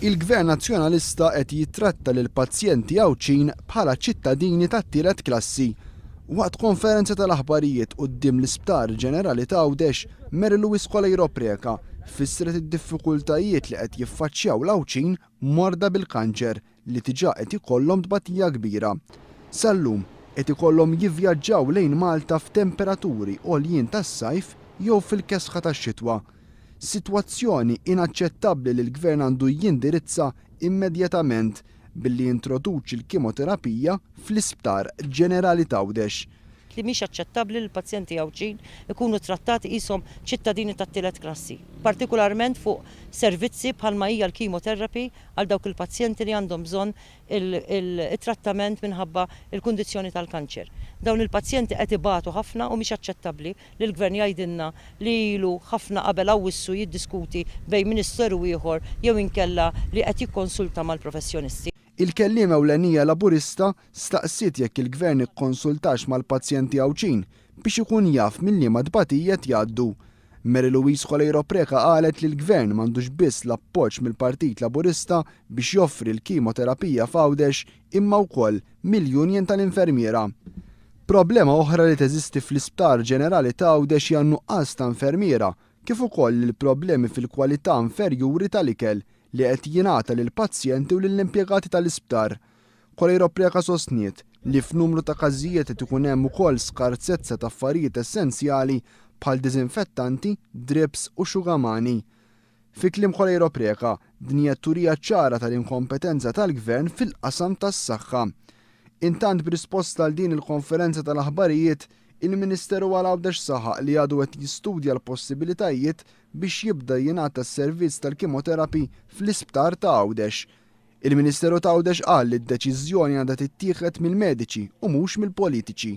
Il-Gvern Nazzjonalista qed jitratta lil pazjenti Awċin bħala ċittadini tat-tielet klassi. Waqt konferenza tal-aħbarijiet quddiem l-Isptar Ġenerali ta' Għawdex, Mary Louise Colejro Preca fissret id-diffikultajiet li qed jiffaċċjaw l-Awċin morda bil-kanċer li diġà qed ikollhom tbatija kbira. Sallum qed ikollhom jivvjaġġaw lejn Malta f'temperaturi għoljin tas-sajf jew fil-kesħa tax-xitwa. Sitwazzjoni inaċċettabbli li l-Gvern għandu jindirizza immedjatament billi jintroduċi l-kimoterapija fl-Isptar Ġenerali ta' Għawdex. Li mhix aċċettabbli li l-pazjenti Awċin ikunu trattati qishom ċittadini tat-tielet klassi, partikolarment fuq servizzi bħalma hija l-kemoterapi għal dawk il-pazjenti li għandhom bżonn il-trattament minħabba il-kundizzjoni tal-kanċer. Dawn il-pazjenti qed ibatu ħafna u mhix aċċettabbli li l-Gvern jgħidilna li ilu ħafna qabel awwissu jiddiskuti bejn Ministeru ieħor jew inkella li qed jikkonsulta mal-professjonisti. Il-kelliem ewlenija Laburista staqsiet jekk il-Gvern ikkonsultax mal-pazjenti Awċin biex ikun jaf minn liema tbatija jgħaddu. Mary Louise Colejro Preca qalet li l-Gvern m'għandux biss l-appoġġ mill-Partit Laburista biex joffri l-kimoterapija f'Għawdex imma wkoll miljunjen tal-infermiera. Problema oħra li teżisti fl-Isptar Ġenerali ta' Għawdex hija nuqqas ta' infermiera kif ukoll il-problemi fil-kwalità inferjuri tal-ikel li qed jingħata lill-pazjenti u lill-impjegati tal-isptar. Colejro Preca sostniet li f'numru ta' każijiet qed ikun hemm ukoll skarsezza ta' affarijiet essenzjali bħal diżinfettanti, drips u xugamani. Fi kliem Colejro Preca, din hija turija ċara tal-inkompetenza tal-Gvern fil-qasam tas-saħħa. Intant b'risposta għal din il-konferenza tal-aħbarijiet, il-Ministeru għal Għawdex saħaq li għadu qed jistudja l-possibilitajiet biex jibda jingħata s-servizz tal-kemoterapi fl-Isptar ta' Għawdex. Il-Ministeru ta' Għawdex qal li d-deċiżjoni għandha tittieħed mill-mediċi u mhux mill-politiċi.